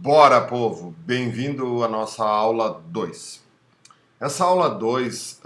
Bora, povo! Bem-vindo à nossa aula 2. Essa aula 2,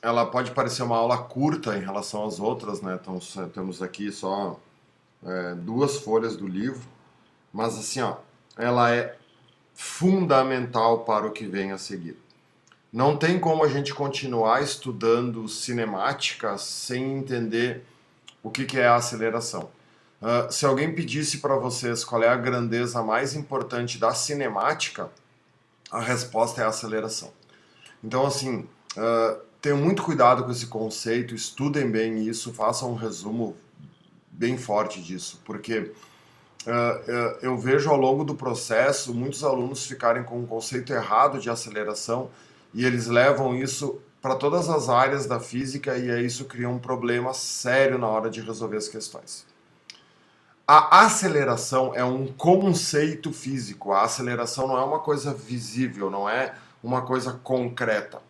ela pode parecer uma aula curta em relação às outras, né? Então, temos aqui só duas folhas do livro, mas assim, ó, ela é fundamental para o que vem a seguir. Não tem como a gente continuar estudando cinemática sem entender o que é a aceleração. Se alguém pedisse para vocês qual é a grandeza mais importante da cinemática, a resposta é a aceleração. Então, assim, tenham muito cuidado com esse conceito, estudem bem isso, façam um resumo bem forte disso, porque eu vejo ao longo do processo muitos alunos ficarem com um conceito errado de aceleração e eles levam isso para todas as áreas da física e aí isso cria um problema sério na hora de resolver as questões. A aceleração é um conceito físico. A aceleração não é uma coisa visível, não é uma coisa concreta.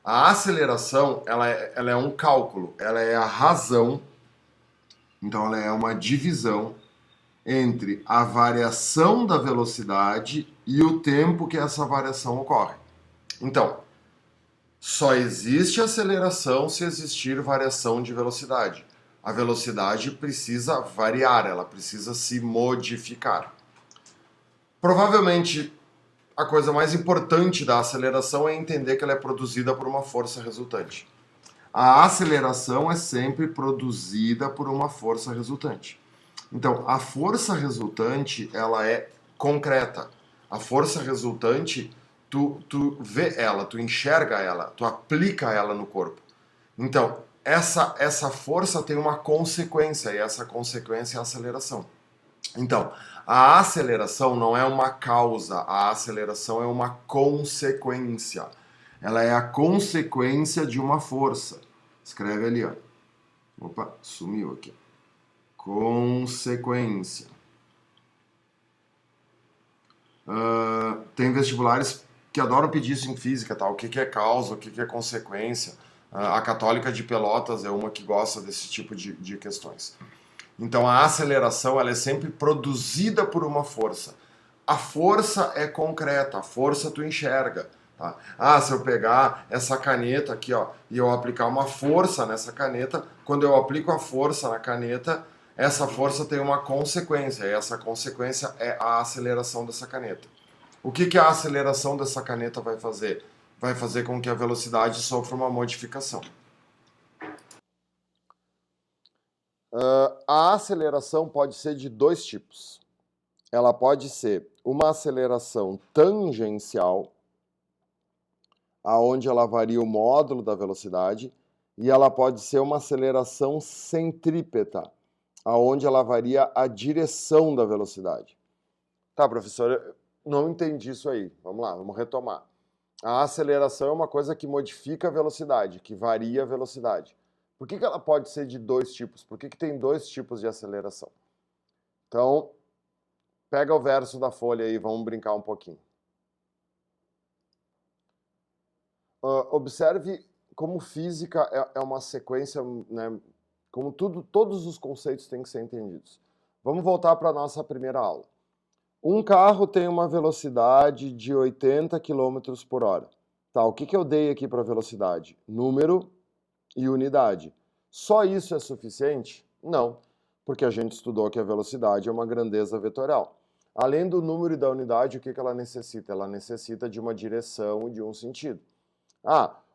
A aceleração, ela é um cálculo, ela é a razão, então ela é uma divisão entre a variação da velocidade e o tempo que essa variação ocorre. Então, só existe aceleração se existir variação de velocidade. A velocidade precisa variar, ela precisa se modificar. Provavelmente, a coisa mais importante da aceleração é entender que ela é produzida por uma força resultante. A aceleração é sempre produzida por uma força resultante. Então, a força resultante, ela é concreta. A força resultante, tu vê ela, tu enxerga ela, tu aplica ela no corpo. Então, essa força tem uma consequência, e essa consequência é a aceleração. Então, a aceleração não é uma causa, a aceleração é uma consequência. Ela é a consequência de uma força. Escreve ali, ó. Opa, sumiu aqui. Consequência. Tem vestibulares que adoram pedir isso em física, tá? O que é causa, o que é consequência. A Católica de Pelotas é uma que gosta desse tipo de questões. Então a aceleração ela é sempre produzida por uma força. A força é concreta, a força tu enxerga. Tá? Se eu pegar essa caneta aqui, ó, e eu aplicar uma força nessa caneta, quando eu aplico a força na caneta, essa força tem uma consequência, e essa consequência é a aceleração dessa caneta. O que a aceleração dessa caneta vai fazer? Vai fazer com que a velocidade sofra uma modificação. A aceleração pode ser de dois tipos. Ela pode ser uma aceleração tangencial, aonde ela varia o módulo da velocidade, e ela pode ser uma aceleração centrípeta, aonde ela varia a direção da velocidade. Tá, professor, eu não entendi isso aí. Vamos lá, vamos retomar. A aceleração é uma coisa que modifica a velocidade, que varia a velocidade. Por que ela pode ser de dois tipos? Por que tem dois tipos de aceleração? Então, pega o verso da folha aí, vamos brincar um pouquinho. Observe como física é uma sequência, né? Como todos os conceitos têm que ser entendidos. Vamos voltar para a nossa primeira aula. Um carro tem uma velocidade de 80 km por hora. Tá, o que eu dei aqui para velocidade? Número e unidade. Só isso é suficiente? Não, porque a gente estudou que a velocidade é uma grandeza vetorial. Além do número e da unidade, o que ela necessita? Ela necessita de uma direção e de um sentido.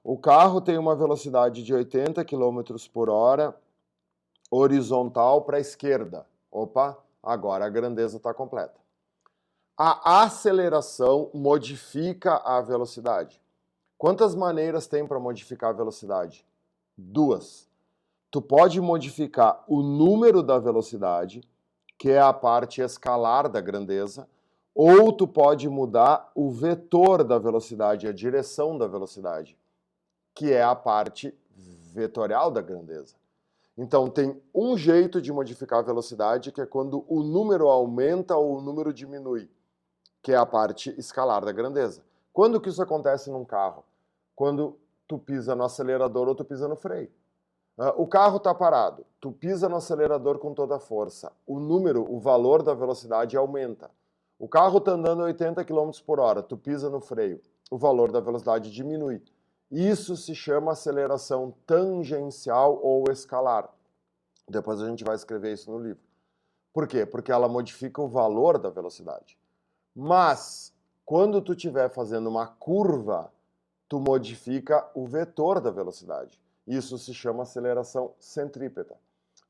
O carro tem uma velocidade de 80 km por hora horizontal para a esquerda. Opa, agora a grandeza está completa. A aceleração modifica a velocidade. Quantas maneiras tem para modificar a velocidade? Duas. Tu pode modificar o número da velocidade, que é a parte escalar da grandeza, ou tu pode mudar o vetor da velocidade, a direção da velocidade, que é a parte vetorial da grandeza. Então, tem um jeito de modificar a velocidade, que é quando o número aumenta ou o número diminui, que é a parte escalar da grandeza. Quando que isso acontece num carro? Quando tu pisa no acelerador ou tu pisa no freio. O carro está parado, tu pisa no acelerador com toda a força, o valor da velocidade aumenta. O carro está andando a 80 km por hora, tu pisa no freio, o valor da velocidade diminui. Isso se chama aceleração tangencial ou escalar. Depois a gente vai escrever isso no livro. Por quê? Porque ela modifica o valor da velocidade. Mas, quando tu estiver fazendo uma curva, tu modifica o vetor da velocidade. Isso se chama aceleração centrípeta.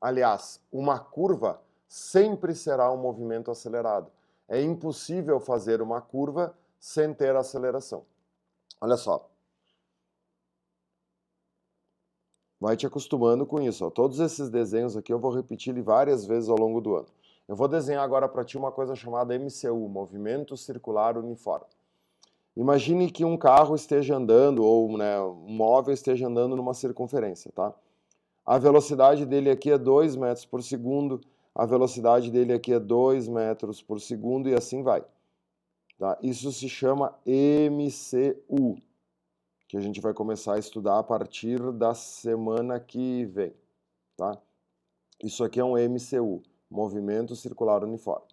Aliás, uma curva sempre será um movimento acelerado. É impossível fazer uma curva sem ter aceleração. Olha só. Vai te acostumando com isso. Ó. Todos esses desenhos aqui eu vou repetir várias vezes ao longo do ano. Eu vou desenhar agora para ti uma coisa chamada MCU, Movimento Circular Uniforme. Imagine que um carro esteja andando, ou um móvel esteja andando numa circunferência, tá? A velocidade dele aqui é 2 metros por segundo, a velocidade dele aqui é 2 metros por segundo e assim vai. Tá? Isso se chama MCU, que a gente vai começar a estudar a partir da semana que vem. Tá? Isso aqui é um MCU, Movimento Circular Uniforme.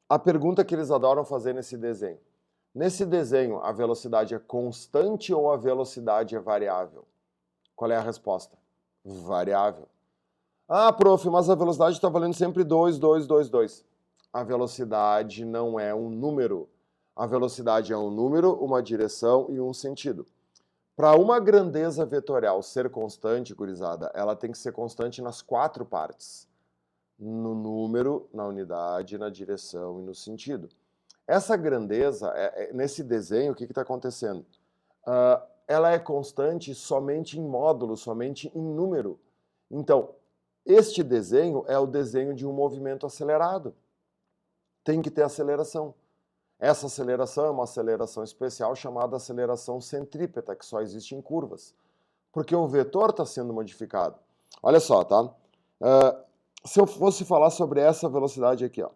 A pergunta que eles adoram fazer nesse desenho. Nesse desenho, a velocidade é constante ou a velocidade é variável? Qual é a resposta? Variável. Ah, prof, mas a velocidade está valendo sempre 2, 2, 2, 2. A velocidade não é um número. A velocidade é um número, uma direção e um sentido. Para uma grandeza vetorial ser constante, gurizada, ela tem que ser constante nas 4 partes. No número, na unidade, na direção e no sentido. Essa grandeza, nesse desenho, o que está acontecendo? Ela é constante somente em módulo, somente em número. Então, este desenho é o desenho de um movimento acelerado. Tem que ter aceleração. Essa aceleração é uma aceleração especial chamada aceleração centrípeta, que só existe em curvas. Porque o vetor está sendo modificado. Olha só, tá? Se eu fosse falar sobre essa velocidade aqui, ó.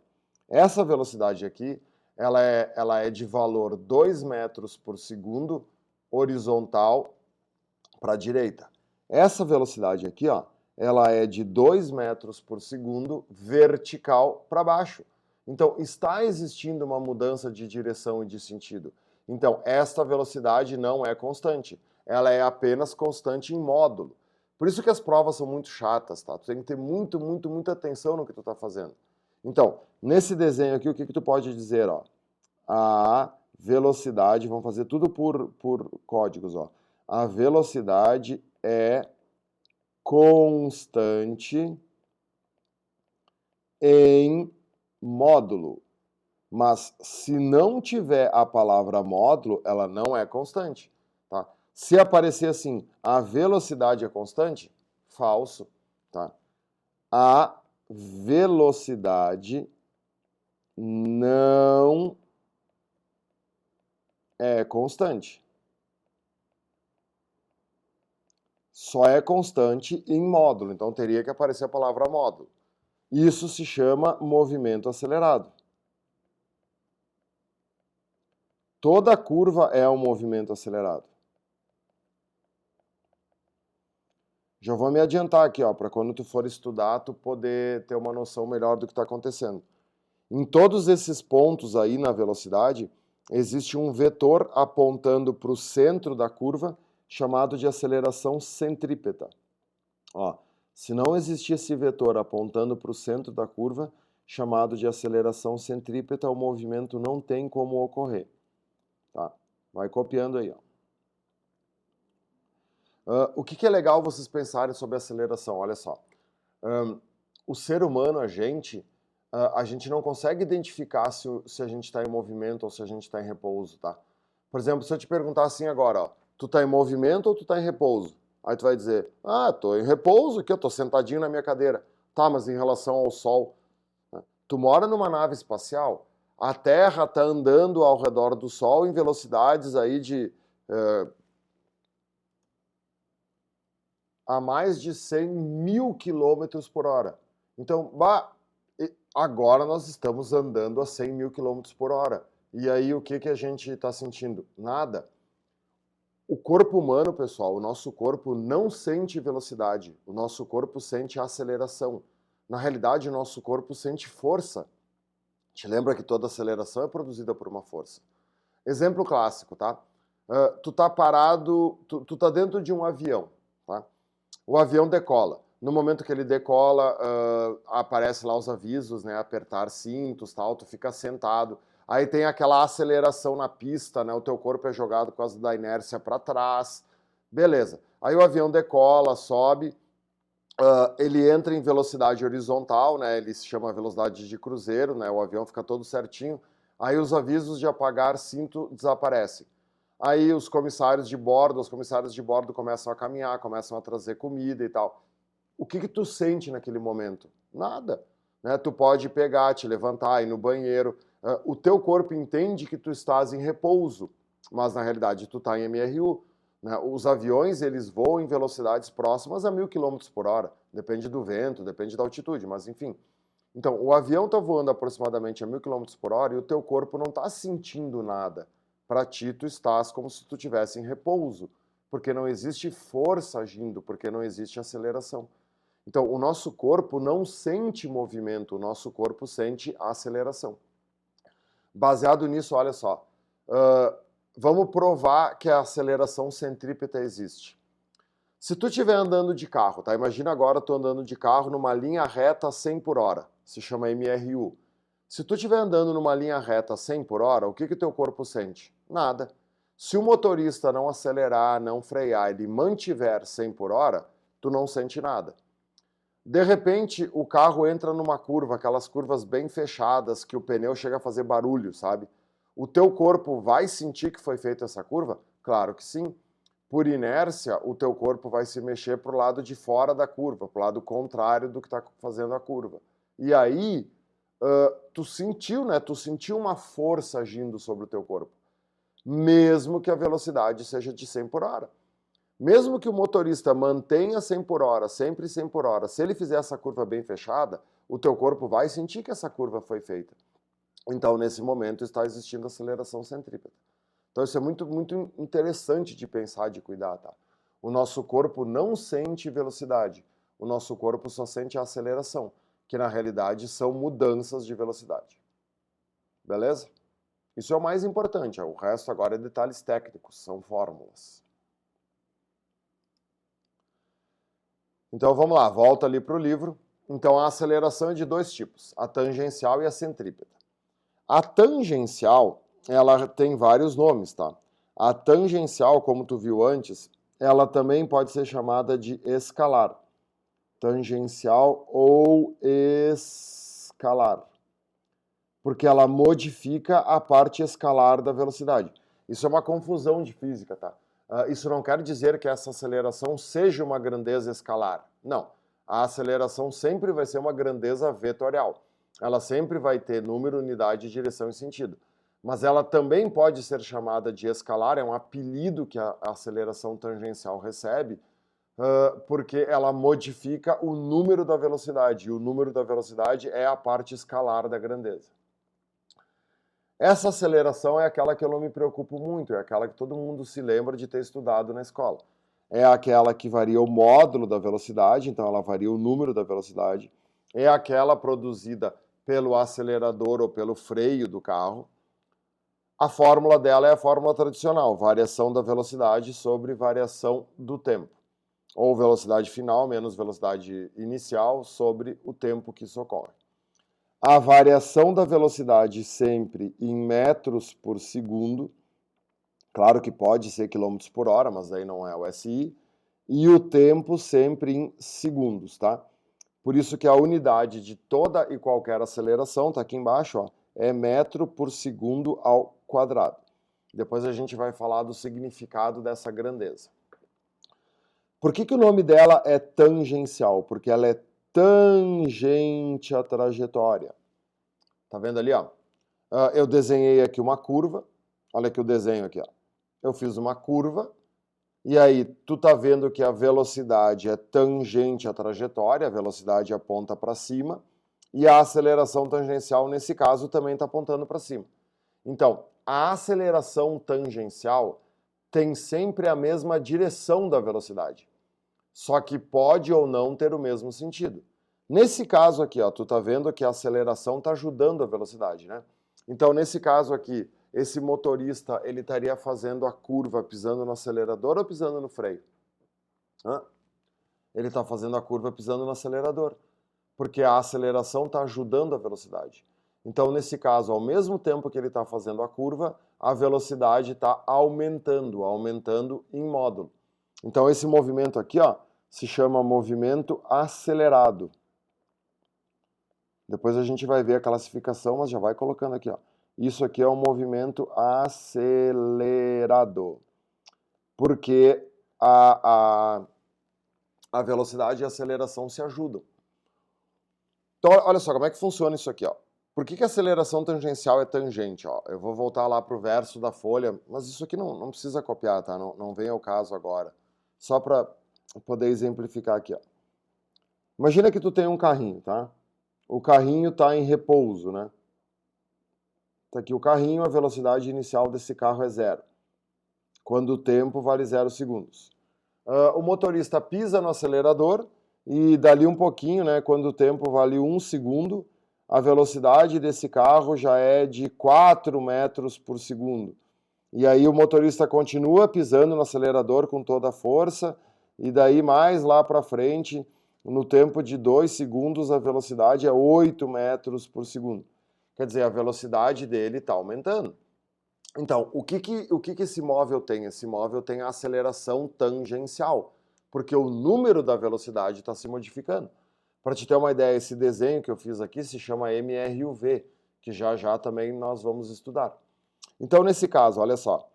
Essa velocidade aqui, ela é de valor 2 metros por segundo, horizontal para a direita. Essa velocidade aqui, ó, ela é de 2 metros por segundo, vertical para baixo. Então, está existindo uma mudança de direção e de sentido. Então, esta velocidade não é constante. Ela é apenas constante em módulo. Por isso que as provas são muito chatas, tá? Tu tem que ter muita atenção no que tu está fazendo. Então, nesse desenho aqui, o que tu pode dizer, ó? A velocidade, vamos fazer tudo por códigos, ó. A velocidade é constante em módulo. Mas se não tiver a palavra módulo, ela não é constante, tá? Se aparecer assim, a velocidade é constante, falso, tá? A velocidade não é constante. Só é constante em módulo, então teria que aparecer a palavra módulo. Isso se chama movimento acelerado. Toda curva é um movimento acelerado. Já vou me adiantar aqui, ó, para quando tu for estudar, tu poder ter uma noção melhor do que está acontecendo. Em todos esses pontos aí na velocidade, existe um vetor apontando para o centro da curva, chamado de aceleração centrípeta. Ó, se não existir esse vetor apontando para o centro da curva, chamado de aceleração centrípeta, o movimento não tem como ocorrer. Tá? Vai copiando aí. Ó. O que é legal vocês pensarem sobre aceleração? Olha só. O ser humano, a gente não consegue identificar se a gente está em movimento ou se a gente está em repouso, tá? Por exemplo, se eu te perguntar assim agora, ó, tu está em movimento ou tu está em repouso? Aí tu vai dizer, tô em repouso, que eu tô sentadinho na minha cadeira. Tá, mas em relação ao Sol, né? Tu mora numa nave espacial, a Terra está andando ao redor do Sol em velocidades aí de a mais de 100 mil quilômetros por hora. Então, agora nós estamos andando a 100 mil quilômetros por hora. E aí o que a gente está sentindo? Nada. O corpo humano, pessoal, o nosso corpo não sente velocidade. O nosso corpo sente aceleração. Na realidade, o nosso corpo sente força. Te lembra que toda aceleração é produzida por uma força. Exemplo clássico, tá? Tu tá parado, tu tá dentro de um avião, tá? O avião decola. No momento que ele decola, aparece lá os avisos, né? Apertar cintos, tal, tu fica sentado. Aí tem aquela aceleração na pista, né? O teu corpo é jogado por causa da inércia para trás. Beleza. Aí o avião decola, sobe, ele entra em velocidade horizontal, né? Ele se chama velocidade de cruzeiro, né? O avião fica todo certinho. Aí os avisos de apagar cinto desaparecem. Aí os comissários de bordo começam a caminhar, começam a trazer comida e tal. O que tu sente naquele momento? Nada. Né? Tu pode pegar, te levantar, ir no banheiro. O teu corpo entende que tu estás em repouso, mas na realidade tu está em MRU. Né? Os aviões, eles voam em velocidades próximas a 1.000 km por hora. Depende do vento, depende da altitude, mas enfim. Então, o avião está voando aproximadamente a 1.000 km por hora e o teu corpo não está sentindo nada. Para ti, tu estás como se tu estivesse em repouso, porque não existe força agindo, porque não existe aceleração. Então, o nosso corpo não sente movimento, o nosso corpo sente aceleração. Baseado nisso, olha só, vamos provar que a aceleração centrípeta existe. Se tu estiver andando de carro, tá? Imagina agora tu andando de carro numa linha reta a 100 por hora, se chama MRU. Se tu estiver andando numa linha reta a 100 por hora, o que que teu corpo sente? Nada. Se o motorista não acelerar, não frear, ele mantiver 100 por hora, tu não sente nada. De repente, o carro entra numa curva, aquelas curvas bem fechadas, que o pneu chega a fazer barulho, sabe? O teu corpo vai sentir que foi feita essa curva? Claro que sim. Por inércia, o teu corpo vai se mexer para o lado de fora da curva, para o lado contrário do que está fazendo a curva. E aí, tu sentiu, né? Tu sentiu uma força agindo sobre o teu corpo, mesmo que a velocidade seja de 100 por hora. Mesmo que o motorista mantenha 100 por hora, sempre 100 por hora, se ele fizer essa curva bem fechada, o teu corpo vai sentir que essa curva foi feita. Então, nesse momento, está existindo aceleração centrípeta. Então, isso é muito, muito interessante de pensar, de cuidar, tá? O nosso corpo não sente velocidade. O nosso corpo só sente a aceleração, que na realidade são mudanças de velocidade. Beleza? Isso é o mais importante. O resto agora é detalhes técnicos, são fórmulas. Então vamos lá, volta ali para o livro. Então a aceleração é de dois tipos, a tangencial e a centrípeta. A tangencial, ela tem vários nomes, tá? A tangencial, como tu viu antes, ela também pode ser chamada de escalar. Tangencial ou escalar. Porque ela modifica a parte escalar da velocidade. Isso é uma confusão de física, tá? Isso não quer dizer que essa aceleração seja uma grandeza escalar. Não. A aceleração sempre vai ser uma grandeza vetorial. Ela sempre vai ter número, unidade, direção e sentido. Mas ela também pode ser chamada de escalar, é um apelido que a aceleração tangencial recebe, porque ela modifica o número da velocidade. E o número da velocidade é a parte escalar da grandeza. Essa aceleração é aquela que eu não me preocupo muito, é aquela que todo mundo se lembra de ter estudado na escola. É aquela que varia o módulo da velocidade, então ela varia o número da velocidade. É aquela produzida pelo acelerador ou pelo freio do carro. A fórmula dela é a fórmula tradicional, variação da velocidade sobre variação do tempo. Ou velocidade final menos velocidade inicial sobre o tempo que isso ocorre. A variação da velocidade sempre em metros por segundo, claro que pode ser quilômetros por hora, mas aí não é o SI, e o tempo sempre em segundos, tá? Por isso que a unidade de toda e qualquer aceleração, tá aqui embaixo, ó, é metro por segundo ao quadrado. Depois a gente vai falar do significado dessa grandeza. Por que o nome dela é tangencial? Porque ela é tangente à trajetória. Tá vendo ali, ó? Eu desenhei aqui uma curva. Olha aqui o desenho aqui, ó. Eu fiz uma curva. E aí, tu tá vendo que a velocidade é tangente à trajetória, a velocidade aponta para cima, e a aceleração tangencial, nesse caso, também está apontando para cima. Então, a aceleração tangencial tem sempre a mesma direção da velocidade, só que pode ou não ter o mesmo sentido. Nesse caso aqui, ó, tu tá vendo que a aceleração está ajudando a velocidade, né? Então, nesse caso aqui, esse motorista, ele estaria fazendo a curva pisando no acelerador ou pisando no freio? Hã? Ele está fazendo a curva pisando no acelerador, porque a aceleração está ajudando a velocidade. Então, nesse caso, ao mesmo tempo que ele está fazendo a curva, a velocidade está aumentando, aumentando em módulo. Então, esse movimento aqui, ó, se chama movimento acelerado. Depois a gente vai ver a classificação, mas já vai colocando aqui, ó. Isso aqui é um movimento acelerado, porque a velocidade e a aceleração se ajudam. Então, olha só como é que funciona isso aqui, ó. Por que a aceleração tangencial é tangente? Ó? Eu vou voltar lá para o verso da folha, mas isso aqui não precisa copiar, tá? Não vem ao caso agora. Só para poder exemplificar aqui, ó. Imagina que tu tem um carrinho, tá? O carrinho está em repouso, né? Tá aqui o carrinho, a velocidade inicial desse carro é 0. Quando o tempo vale 0 segundos. O motorista pisa no acelerador e dali um pouquinho, né, quando o tempo vale 1 segundo, a velocidade desse carro já é de 4 metros por segundo. E aí o motorista continua pisando no acelerador com toda a força, e daí mais lá para frente, no tempo de 2 segundos, a velocidade é 8 metros por segundo. Quer dizer, a velocidade dele está aumentando. Então, o que esse móvel tem? Esse móvel tem a aceleração tangencial, porque o número da velocidade está se modificando. Para te ter uma ideia, esse desenho que eu fiz aqui se chama MRUV, que já também nós vamos estudar. Então, nesse caso, olha só,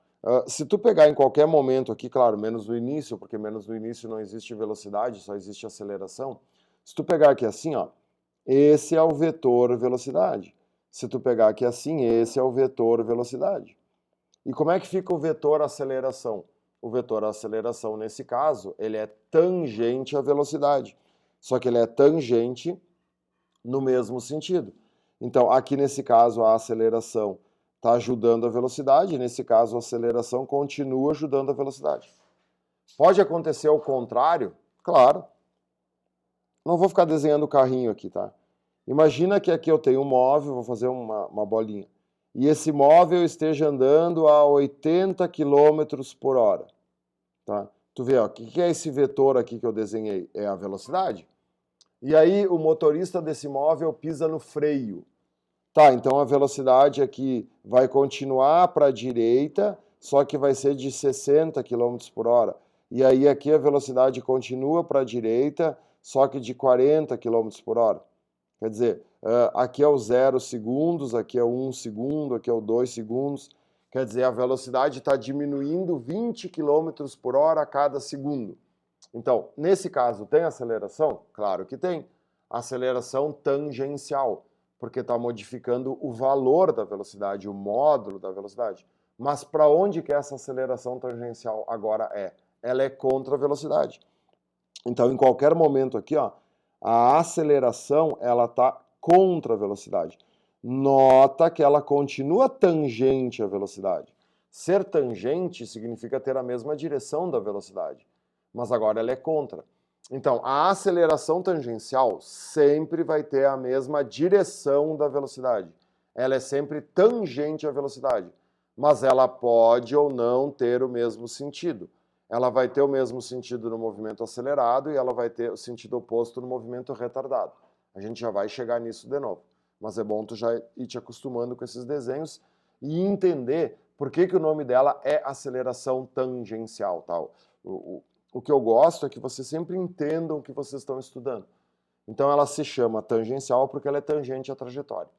se tu pegar em qualquer momento aqui, claro, menos no início, porque menos no início não existe velocidade, só existe aceleração. Se tu pegar aqui assim, ó, esse é o vetor velocidade. Se tu pegar aqui assim, esse é o vetor velocidade. E como é que fica o vetor aceleração? O vetor aceleração, nesse caso, ele é tangente à velocidade. Só que ele é tangente no mesmo sentido. Então, aqui nesse caso, a aceleração está ajudando a velocidade, nesse caso, a aceleração continua ajudando a velocidade. Pode acontecer o contrário? Claro. Não vou ficar desenhando o carrinho aqui, tá? Imagina que aqui eu tenho um móvel, vou fazer uma bolinha, e esse móvel esteja andando a 80 km por hora. Tá? Tu vê, ó, o que é esse vetor aqui que eu desenhei? É a velocidade. E aí o motorista desse móvel pisa no freio. Tá, então a velocidade aqui vai continuar para a direita, só que vai ser de 60 km por hora. E aí aqui a velocidade continua para a direita, só que de 40 km por hora. Quer dizer, aqui é o 0 segundos, aqui é o 1 segundo, aqui é o 2 segundos. Quer dizer, a velocidade está diminuindo 20 km por hora a cada segundo. Então, nesse caso, tem aceleração? Claro que tem. Aceleração tangencial, porque está modificando o valor da velocidade, o módulo da velocidade. Mas para onde que essa aceleração tangencial agora é? Ela é contra a velocidade. Então, em qualquer momento aqui, ó, a aceleração ela está contra a velocidade. Nota que ela continua tangente à velocidade. Ser tangente significa ter a mesma direção da velocidade, mas agora ela é contra. Então, a aceleração tangencial sempre vai ter a mesma direção da velocidade. Ela é sempre tangente à velocidade, mas ela pode ou não ter o mesmo sentido. Ela vai ter o mesmo sentido no movimento acelerado e ela vai ter o sentido oposto no movimento retardado. A gente já vai chegar nisso de novo. Mas é bom tu já ir te acostumando com esses desenhos e entender por que o nome dela é aceleração tangencial. Tá? O que eu gosto é que vocês sempre entendam o que vocês estão estudando. Então ela se chama tangencial porque ela é tangente à trajetória.